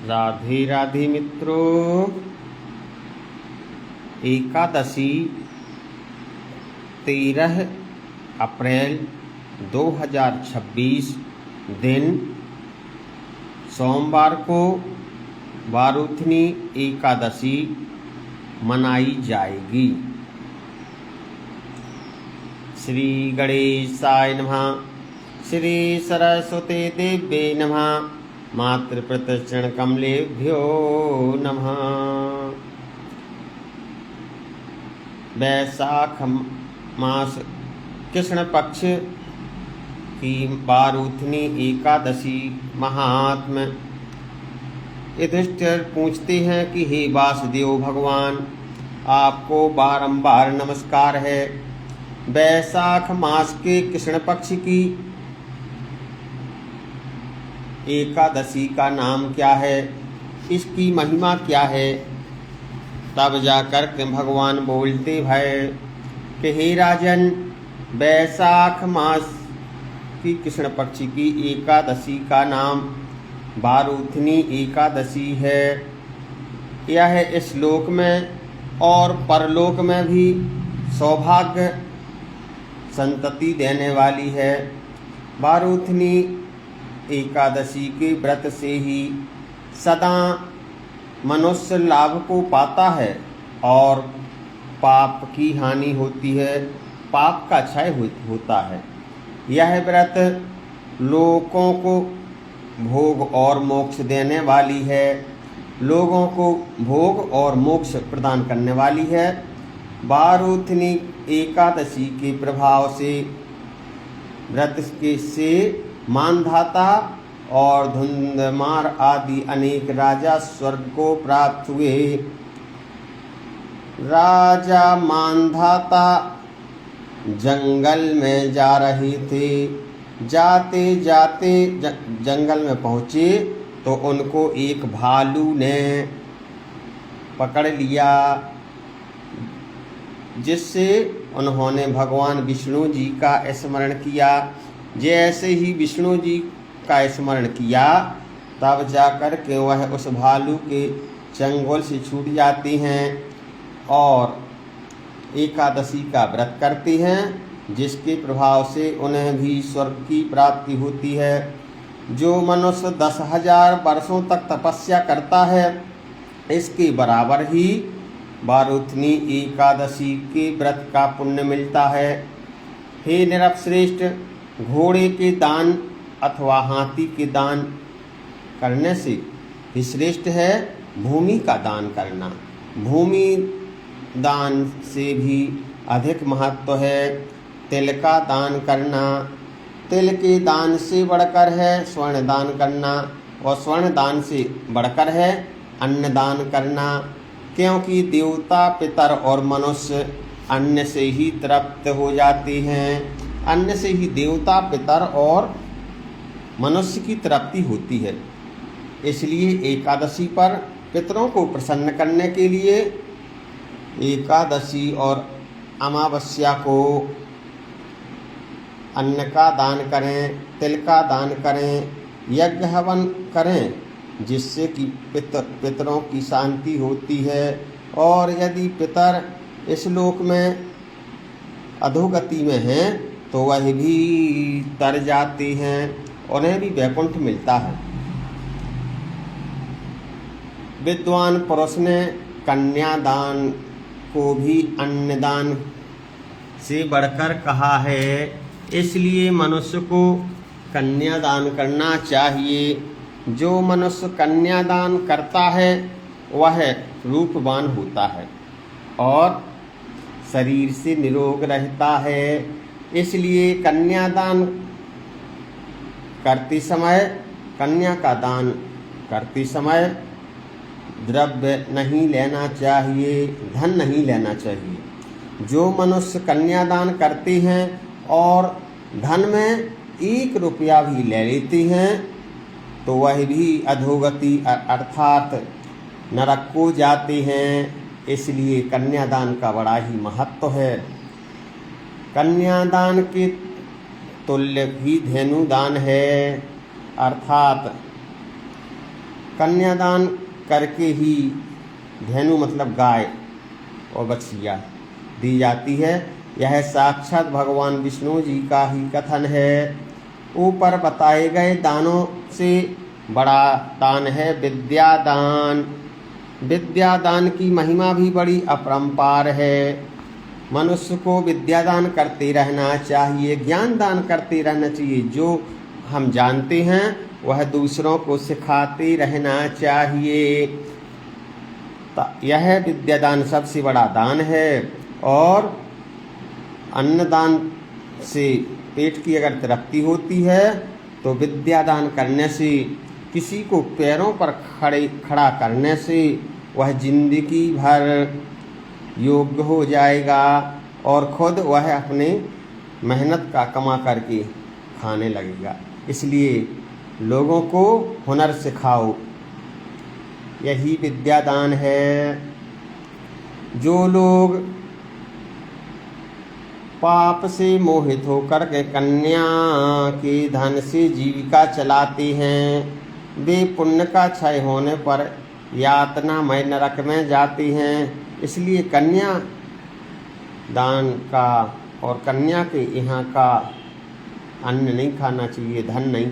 राधे राधे मित्रों। एकादशी 13 अप्रैल 2026 दिन सोमवार को वारुथनी एकादशी मनाई जाएगी। श्री गणेशाय नमः। श्री सरस्वती देव्यै नमः। मातृप्रत्यक्षण कमलेभ्यो नमः। वैशाख मास कृष्ण पक्ष की वारुथनी एकादशी महात्म। युधिष्ठिर पूछते हैं कि हे वासुदेव भगवान, आपको बारंबार नमस्कार है। वैशाख मास के कृष्ण पक्ष की एकादशी का नाम क्या है, इसकी महिमा क्या है? तब जाकर के भगवान बोलते भय कि हे राजन, वैशाख मास की कृष्ण पक्ष की एकादशी का नाम वारुथनी एकादशी है। यह इस लोक में और परलोक में भी सौभाग्य संतति देने वाली है। वारुथनी एकादशी के व्रत से ही सदा मनुष्य लाभ को पाता है और पाप की हानि होती है, पाप का क्षय होता है। यह व्रत लोगों को भोग और मोक्ष देने वाली है, लोगों को भोग और मोक्ष प्रदान करने वाली है। वारुथनी एकादशी के प्रभाव से व्रत से मानधाता और धुंधमार आदि अनेक राजा स्वर्ग को प्राप्त हुए। राजा मानधाता जंगल में जा रहे थे। जाते जाते जंगल में पहुँचे तो उनको एक भालू ने पकड़ लिया, जिससे उन्होंने भगवान विष्णु जी का स्मरण किया। जैसे ही विष्णु जी का स्मरण किया तब जाकर के वह उस भालू के चंगुल से छूट जाती हैं और एकादशी का व्रत करती हैं, जिसके प्रभाव से उन्हें भी स्वर्ग की प्राप्ति होती है। जो मनुष्य 10,000 वर्षों तक तपस्या करता है, इसके बराबर ही वारुथनी एकादशी के व्रत का पुण्य मिलता है। हे नरश्रेष्ठ, घोड़े के दान अथवा हाथी के दान करने से श्रेष्ठ है भूमि का दान करना। भूमि दान से भी अधिक महत्व है तिल का दान करना। तिल के दान से बढ़कर है स्वर्ण दान करना, और स्वर्ण दान से बढ़कर है अन्न दान करना, क्योंकि देवता, पितर और मनुष्य अन्न से ही तृप्त हो जाते हैं। अन्न से ही देवता, पितर और मनुष्य की तृप्ति होती है। इसलिए एकादशी पर पितरों को प्रसन्न करने के लिए एकादशी और अमावस्या को अन्न का दान करें, तिल का दान करें, यज्ञ हवन करें, जिससे कि पितरों की शांति होती है। और यदि पितर इस लोक में अधोगति में हैं तो वह भी तर जाते हैं, उन्हें भी वैकुंठ मिलता है। विद्वान पुरुष ने कन्यादान को भी अन्नदान से बढ़कर कहा है, इसलिए मनुष्य को कन्यादान करना चाहिए। जो मनुष्य कन्यादान करता है वह रूपवान होता है और शरीर से निरोग रहता है। इसलिए कन्यादान करते समय, कन्या का दान करते समय द्रव्य नहीं लेना चाहिए, धन नहीं लेना चाहिए। जो मनुष्य कन्यादान करते हैं और धन में 1 रुपया भी ले लेते हैं तो वह भी अधोगति अर्थात नरक को जाते हैं। इसलिए कन्यादान का बड़ा ही महत्व है। कन्यादान के तुल्य ही धेनुदान है, अर्थात कन्यादान करके ही धेनु मतलब गाय और बछिया दी जाती है। यह साक्षात भगवान विष्णु जी का ही कथन है। ऊपर बताए गए दानों से बड़ा दान है विद्यादान। विद्यादान की महिमा भी बड़ी अपरंपार है। मनुष्य को विद्यादान करते रहना चाहिए, ज्ञान दान करते रहना चाहिए। जो हम जानते हैं वह दूसरों को सिखाते रहना चाहिए। यह विद्यादान सबसे बड़ा दान है। और अन्नदान से पेट की अगर तृप्ति होती है तो विद्यादान करने से, किसी को पैरों पर खड़ा करने से वह जिंदगी भर योग्य हो जाएगा और खुद वह अपने मेहनत का कमा करके खाने लगेगा। इसलिए लोगों को हुनर सिखाओ, यही विद्यादान है। जो लोग पाप से मोहित होकर के कन्या के धन से जीविका चलाते हैं, वे पुण्य का क्षय होने पर यातनामय नरक में जाते हैं। इसलिए कन्या दान का और कन्या के यहाँ का अन्न नहीं खाना चाहिए, धन नहीं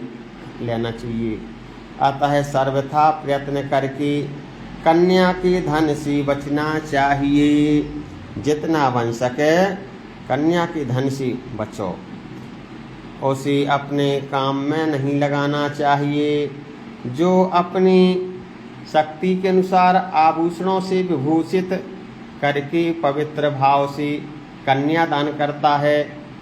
लेना चाहिए। अतः सर्वथा प्रयत्न करके कन्या के धन से बचना चाहिए। जितना बन सके कन्या के धन से बचो, उसे अपने काम में नहीं लगाना चाहिए। जो अपनी शक्ति के अनुसार आभूषणों से विभूषित करके पवित्र भाव से कन्यादान करता है,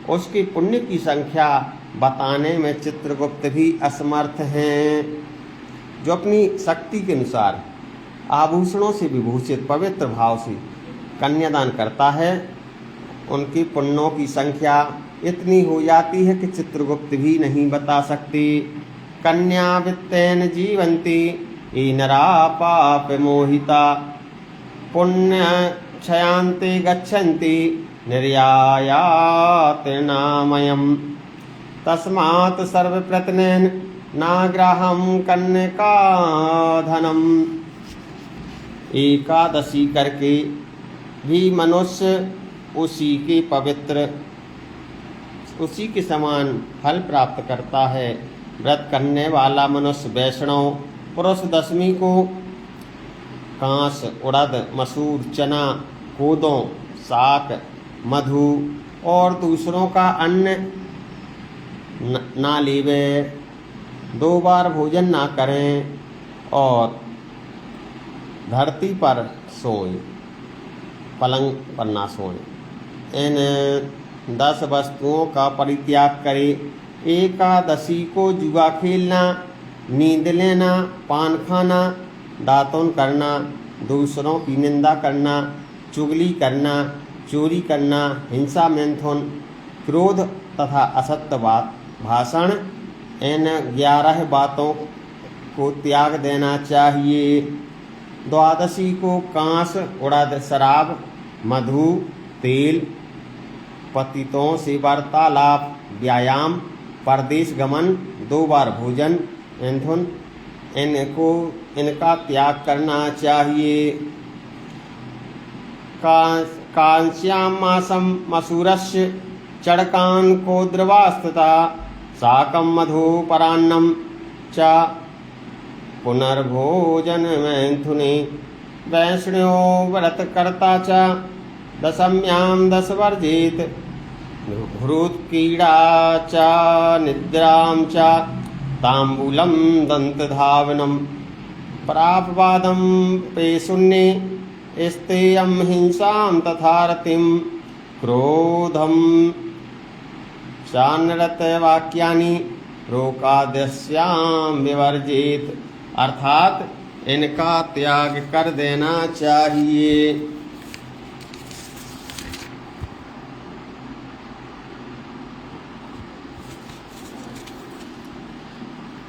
उसके पुण्य की संख्या बताने में चित्रगुप्त भी असमर्थ हैं। जो अपनी शक्ति के अनुसार आभूषणों से विभूषित पवित्र भाव से कन्यादान करता है, उनकी पुण्यों की संख्या इतनी हो जाती है कि चित्रगुप्त भी नहीं बता सकते। कन्या वित्तेन जीवन्ति ये नरा पाप मोहिता, पुण्य क्षयांते गच्छन्ति निर्यायात नामयम्। तस्मात् सर्वप्रयत्नेन नाग्राहं कन्यका धनम। एकादशी करके भी मनुष्य उसी के समान फल प्राप्त करता है। व्रत करने वाला मनुष्य वैष्णव पुरुष दशमी को कांस, उड़द, मसूर, चना, कोदों, साग, मधु और दूसरों का अन्न ना लेवे, 2 बार भोजन ना करें और धरती पर सोएं, पलंग पर ना सोएं। इन 10 वस्तुओं का परित्याग करें। एकादशी को जुआ खेलना, नींद लेना, पान खाना, दातून करना, दूसरों की निंदा करना, चुगली करना, चोरी करना, हिंसा, मैथुन, क्रोध तथा असत्य भाषण, इन 11 बातों को त्याग देना चाहिए। द्वादशी को कांस, उड़द, शराब, मधु, तेल, पतितों से वार्तालाप, व्यायाम, परदेश गमन, 2 बार भोजन, मैथुन, इनका त्याग करना चाहिए। कांस्यां मासम मसूरस्य चड़कान को द्रवास्तता साकं मधुपरान्नं च पुनर्भोजन मैथुने। वैष्णो व्रत कर्ता च दशम्यां 10 वर्जेत हृत्क्रीडा च निद्रां च ताम्बूलं दन्तधावनं प्रापवादं पेशुन्ये स्तेयं हिंसां तथा रतिं क्रोधं चानरतवाक्यानि रोकादस्यां विवर्जित। अर्थात इनका त्याग कर देना चाहिए।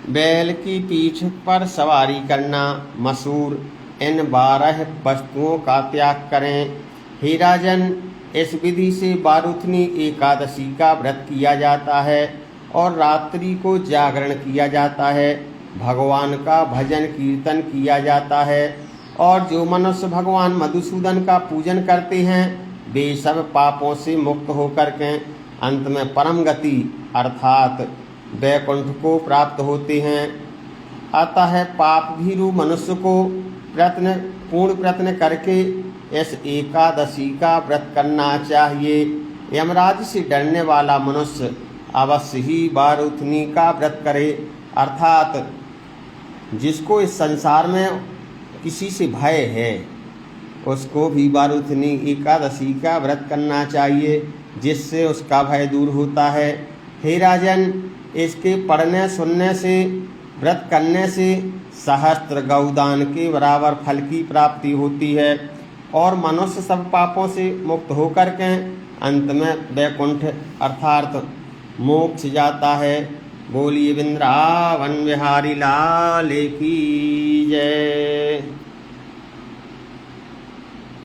बैल की पीठ पर सवारी करना, मसूर, इन 12 वस्तुओं का त्याग करें। हे राजन, इस विधि से बारुथनी एकादशी का व्रत किया जाता है और रात्रि को जागरण किया जाता है। भगवान का भजन कीर्तन किया जाता है। और जो मनुष्य भगवान मधुसूदन का पूजन करते हैं वे सब पापों से मुक्त होकर के अंत में परम गति अर्थात वैकुंठ को प्राप्त होते हैं। अतः पाप भीरु मनुष्य को पूर्ण प्रयत्न करके इस एकादशी का व्रत करना चाहिए। यमराज से डरने वाला मनुष्य अवश्य ही बारूथनी का व्रत करे, अर्थात जिसको इस संसार में किसी से भय है उसको भी बारूथनी एकादशी का व्रत करना चाहिए, जिससे उसका भय दूर होता है। हे राजन, इसके पढ़ने सुनने से व्रत करने से सहस्त्र गौदान के बराबर फल की प्राप्ति होती है और मनुष्य सब पापों से मुक्त होकर के अंत में वैकुंठ अर्थात मोक्ष जाता है। बोलिए वृंदावन बिहारी लाल की जय।